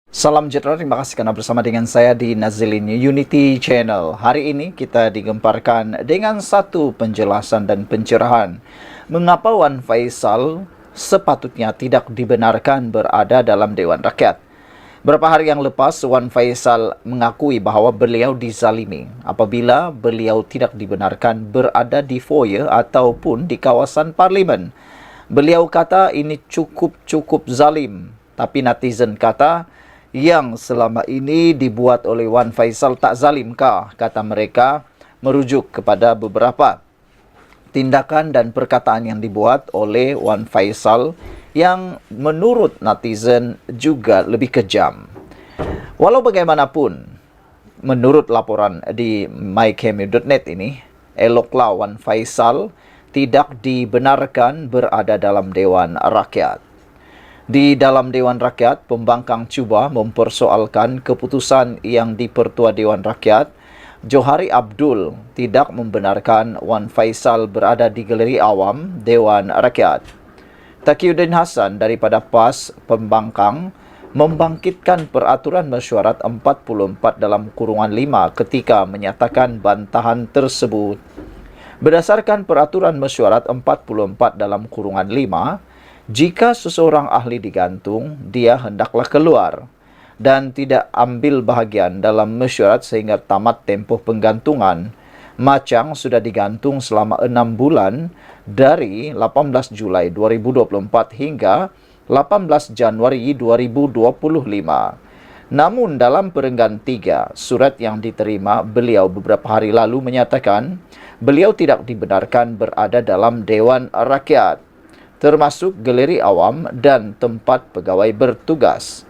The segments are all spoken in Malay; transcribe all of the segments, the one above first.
Salam sejahtera, terima kasih karena bersama dengan saya di Nazilin Unity Channel. Hari ini kita digemparkan dengan satu penjelasan dan pencerahan mengapa Wan Faisal sepatutnya tidak dibenarkan berada dalam Dewan Rakyat. Beberapa hari yang lepas, Wan Faisal mengakui bahawa beliau dizalimi apabila beliau tidak dibenarkan berada di foyer ataupun di kawasan parlimen. Beliau kata ini cukup zalim, tapi netizen kata yang selama ini dibuat oleh Wan Faisal tak zalimkah? Kata mereka merujuk kepada beberapa tindakan dan perkataan yang dibuat oleh Wan Faisal yang menurut netizen juga lebih kejam. Walau bagaimanapun, menurut laporan di mycmu.net ini, eloklah Wan Faisal tidak dibenarkan berada dalam Dewan Rakyat. Di dalam Dewan Rakyat, pembangkang cuba mempersoalkan keputusan yang di-Pertua Dewan Rakyat, Johari Abdul tidak membenarkan Wan Faisal berada di galeri awam Dewan Rakyat. Taqiyuddin Hasan daripada PAS Pembangkang membangkitkan peraturan mesyuarat 44 dalam kurungan 5 ketika menyatakan bantahan tersebut. Berdasarkan peraturan mesyuarat 44 dalam kurungan 5, jika seseorang ahli digantung, dia hendaklah keluar dan tidak ambil bahagian dalam mesyuarat sehingga tamat tempoh penggantungan. Macang sudah digantung selama 6 bulan dari 18 Julai 2024 hingga 18 Januari 2025. Namun dalam perenggan 3, surat yang diterima beliau beberapa hari lalu menyatakan beliau tidak dibenarkan berada dalam Dewan Rakyat, termasuk galeri awam dan tempat pegawai bertugas.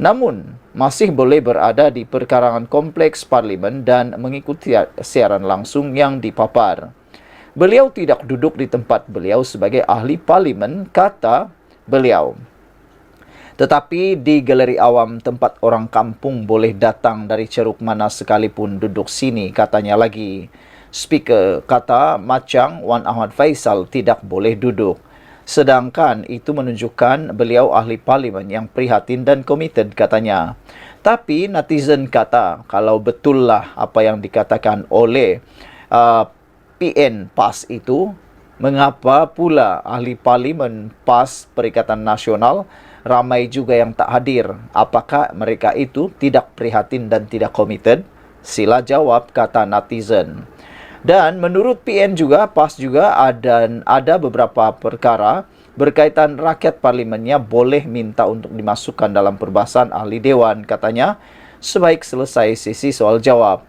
Namun, masih boleh berada di perkarangan kompleks parlimen dan mengikuti siaran langsung yang dipapar. Beliau tidak duduk di tempat beliau sebagai ahli parlimen, kata beliau. Tetapi di galeri awam tempat orang kampung boleh datang dari ceruk mana sekalipun duduk sini, katanya lagi. Speaker kata Macang Wan Ahmad Faisal tidak boleh duduk. Sedangkan itu menunjukkan beliau ahli parlimen yang prihatin dan komited, katanya. Tapi netizen kata kalau betullah apa yang dikatakan oleh PN PAS itu, mengapa pula ahli parlimen PAS Perikatan Nasional ramai juga yang tak hadir? Apakah mereka itu tidak prihatin dan tidak komited? Sila jawab, kata netizen. Dan menurut PN juga, PAS juga ada beberapa perkara berkaitan rakyat parlimennya boleh minta untuk dimasukkan dalam perbahasan ahli dewan, katanya, sebaik selesai sesi soal jawab.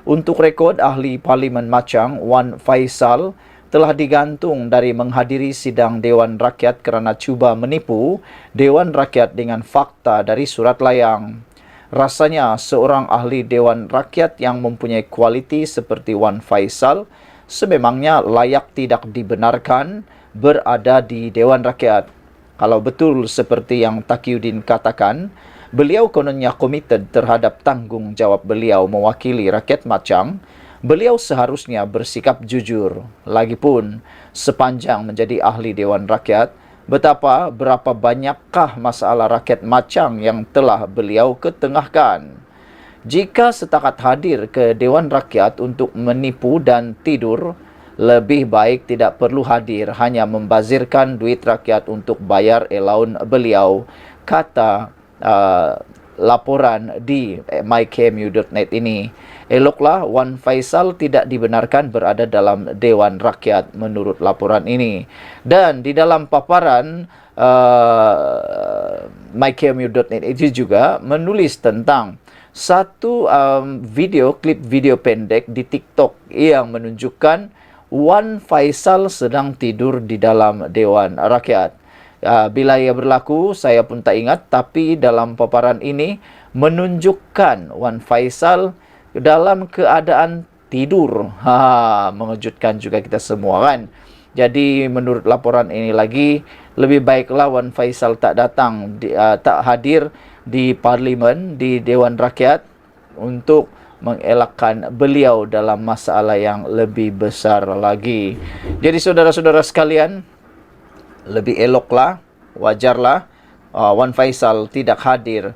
Untuk rekod, ahli parlimen Macang Wan Faisal telah digantung dari menghadiri sidang Dewan Rakyat kerana cuba menipu Dewan Rakyat dengan fakta dari surat layang. Rasanya seorang ahli Dewan Rakyat yang mempunyai kualiti seperti Wan Faisal sememangnya layak tidak dibenarkan berada di Dewan Rakyat. Kalau betul seperti yang Taqiyuddin katakan, beliau kononnya komited terhadap tanggungjawab beliau mewakili rakyat Macang, beliau seharusnya bersikap jujur. Lagipun, sepanjang menjadi ahli Dewan Rakyat, berapa banyakkah masalah rakyat Macang yang telah beliau ketengahkan? Jika setakat hadir ke Dewan Rakyat untuk menipu dan tidur, lebih baik tidak perlu hadir, hanya membazirkan duit rakyat untuk bayar allowance beliau, kata laporan di mycmu.net ini. Eloklah Wan Faisal tidak dibenarkan berada dalam Dewan Rakyat menurut laporan ini. Dan di dalam paparan mycmu.net itu juga menulis tentang satu klip video pendek di TikTok yang menunjukkan Wan Faisal sedang tidur di dalam Dewan Rakyat. Bila ia berlaku, saya pun tak ingat, tapi dalam paparan ini menunjukkan Wan Faisal dalam keadaan tidur. Mengejutkan juga kita semua, kan? Jadi menurut laporan ini lagi, lebih baiklah Wan Faisal tak datang, tak hadir di parlimen, di Dewan Rakyat untuk mengelakkan beliau dalam masalah yang lebih besar lagi. Jadi saudara-saudara sekalian, lebih eloklah, wajarlah Wan Faisal tidak hadir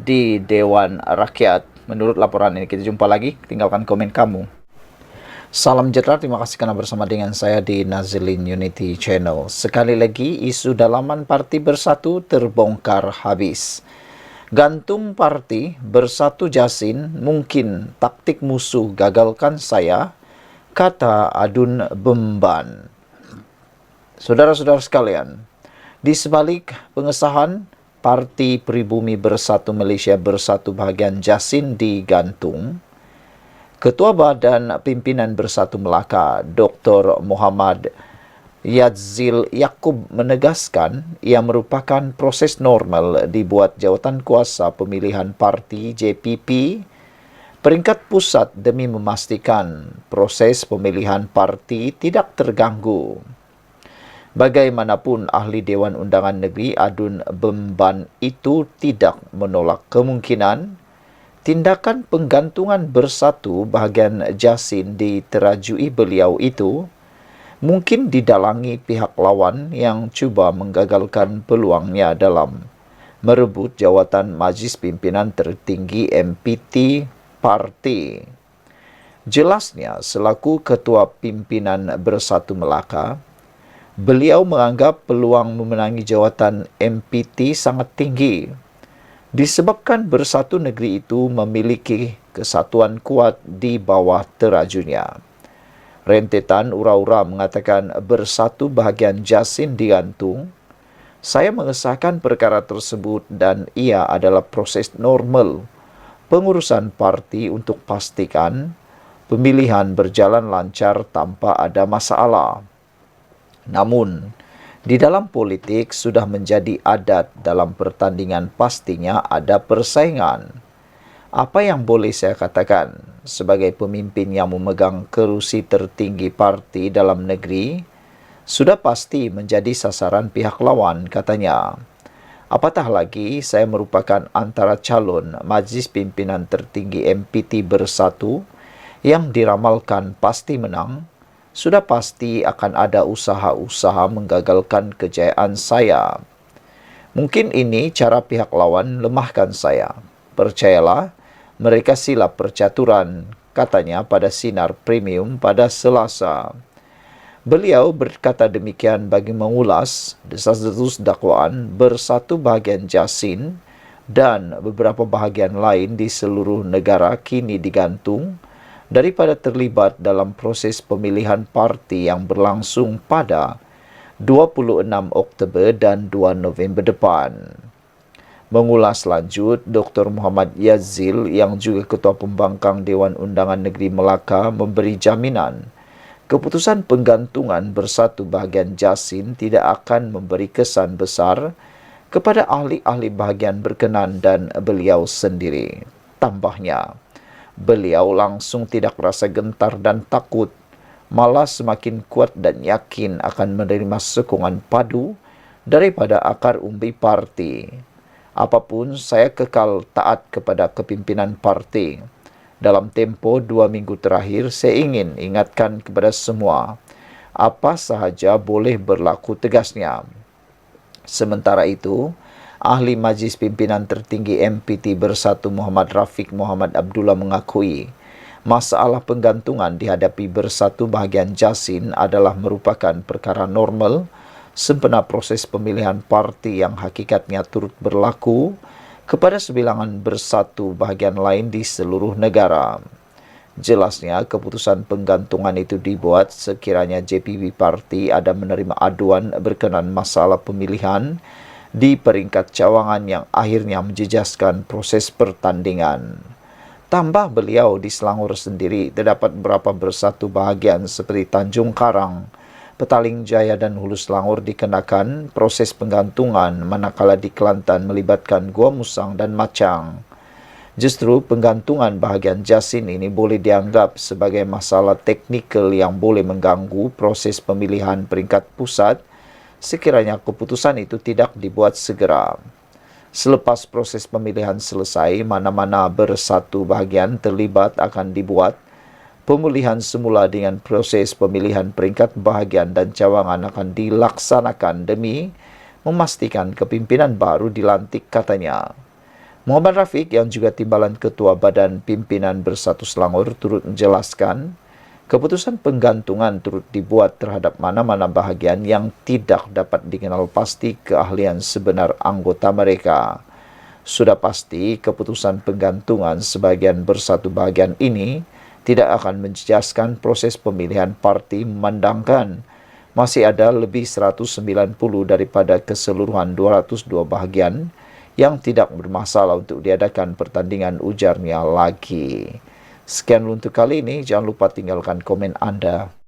di Dewan Rakyat. Menurut laporan ini, kita jumpa lagi. Tinggalkan komen kamu. Salam sejahtera, terima kasih karena bersama dengan saya di Nazilin Unity Channel. Sekali lagi, isu dalaman Parti Bersatu terbongkar habis. Gantung Parti Bersatu Jasin, mungkin taktik musuh gagalkan saya, kata Adun Bemban. Saudara-saudara sekalian, di sebalik pengesahan Parti Pribumi Bersatu Malaysia Bersatu bahagian Jasin digantung, Ketua Badan Pimpinan Bersatu Melaka, Dr. Muhammad Yadzil Yaakob menegaskan ia merupakan proses normal dibuat jawatan kuasa pemilihan parti JPP peringkat pusat demi memastikan proses pemilihan parti tidak terganggu. Bagaimanapun ahli Dewan Undangan Negeri Adun Bemban itu tidak menolak kemungkinan tindakan penggantungan Bersatu bahagian Jasin diterajui beliau itu mungkin didalangi pihak lawan yang cuba menggagalkan peluangnya dalam merebut jawatan Majlis Pimpinan Tertinggi MPT Parti. Jelasnya, selaku Ketua Pimpinan Bersatu Melaka, beliau menganggap peluang memenangi jawatan MPT sangat tinggi disebabkan Bersatu negeri itu memiliki kesatuan kuat di bawah terajunya. Rentetan ura-ura mengatakan Bersatu bahagian Jasin digantung. Saya mengesahkan perkara tersebut dan ia adalah proses normal pengurusan parti untuk pastikan pemilihan berjalan lancar tanpa ada masalah. Namun, di dalam politik sudah menjadi adat dalam pertandingan pastinya ada persaingan. Apa yang boleh saya katakan sebagai pemimpin yang memegang kerusi tertinggi parti dalam negeri sudah pasti menjadi sasaran pihak lawan, katanya. Apatah lagi saya merupakan antara calon Majlis Pimpinan Tertinggi MPT Bersatu yang diramalkan pasti menang. Sudah pasti akan ada usaha-usaha menggagalkan kejayaan saya. Mungkin ini cara pihak lawan lemahkan saya. Percayalah, mereka silap percaturan, katanya pada Sinar Premium pada Selasa. Beliau berkata demikian bagi mengulas desas-desus dakwaan Bersatu bahagian Jasin dan beberapa bahagian lain di seluruh negara kini digantung daripada terlibat dalam proses pemilihan parti yang berlangsung pada 26 Oktober dan 2 November depan. Mengulas lanjut, Dr. Muhammad Yadzil yang juga Ketua Pembangkang Dewan Undangan Negeri Melaka memberi jaminan keputusan penggantungan Bersatu bahagian Jasin tidak akan memberi kesan besar kepada ahli-ahli bahagian berkenan dan beliau sendiri. Tambahnya, beliau langsung tidak rasa gentar dan takut, malah semakin kuat dan yakin akan menerima sokongan padu daripada akar umbi parti. Apapun, saya kekal taat kepada kepimpinan parti. Dalam tempo 2 minggu terakhir, saya ingin ingatkan kepada semua, apa sahaja boleh berlaku, tegasnya. Sementara itu, Ahli Majlis Pimpinan Tertinggi MPT Bersatu Muhammad Rafiq Muhammad Abdullah mengakui masalah penggantungan dihadapi Bersatu bahagian Jasin adalah merupakan perkara normal sempena proses pemilihan parti yang hakikatnya turut berlaku kepada sebilangan Bersatu bahagian lain di seluruh negara. Jelasnya, keputusan penggantungan itu dibuat sekiranya JPP Parti ada menerima aduan berkenaan masalah pemilihan di peringkat cawangan yang akhirnya menjejaskan proses pertandingan. Tambah beliau, di Selangor sendiri terdapat beberapa Bersatu bahagian seperti Tanjung Karang, Petaling Jaya dan Hulu Selangor dikenakan proses penggantungan, manakala di Kelantan melibatkan Gua Musang dan Macang. Justru penggantungan bahagian Jasin ini boleh dianggap sebagai masalah teknikal yang boleh mengganggu proses pemilihan peringkat pusat sekiranya keputusan itu tidak dibuat segera. Selepas proses pemilihan selesai, mana-mana Bersatu bahagian terlibat akan dibuat pemulihan semula dengan proses pemilihan peringkat bahagian dan cawangan akan dilaksanakan demi memastikan kepimpinan baru dilantik, katanya. Muhammad Rafiq yang juga timbalan Ketua Badan Pimpinan Bersatu Selangor turut menjelaskan, keputusan penggantungan turut dibuat terhadap mana-mana bahagian yang tidak dapat dikenal pasti keahlian sebenar anggota mereka. Sudah pasti keputusan penggantungan sebagian bersatu bahagian ini tidak akan menjejaskan proses pemilihan parti, memandangkan masih ada lebih 190 daripada keseluruhan 202 bahagian yang tidak bermasalah untuk diadakan pertandingan, ujarnya lagi. Sekian untuk kali ini, jangan lupa tinggalkan komen Anda.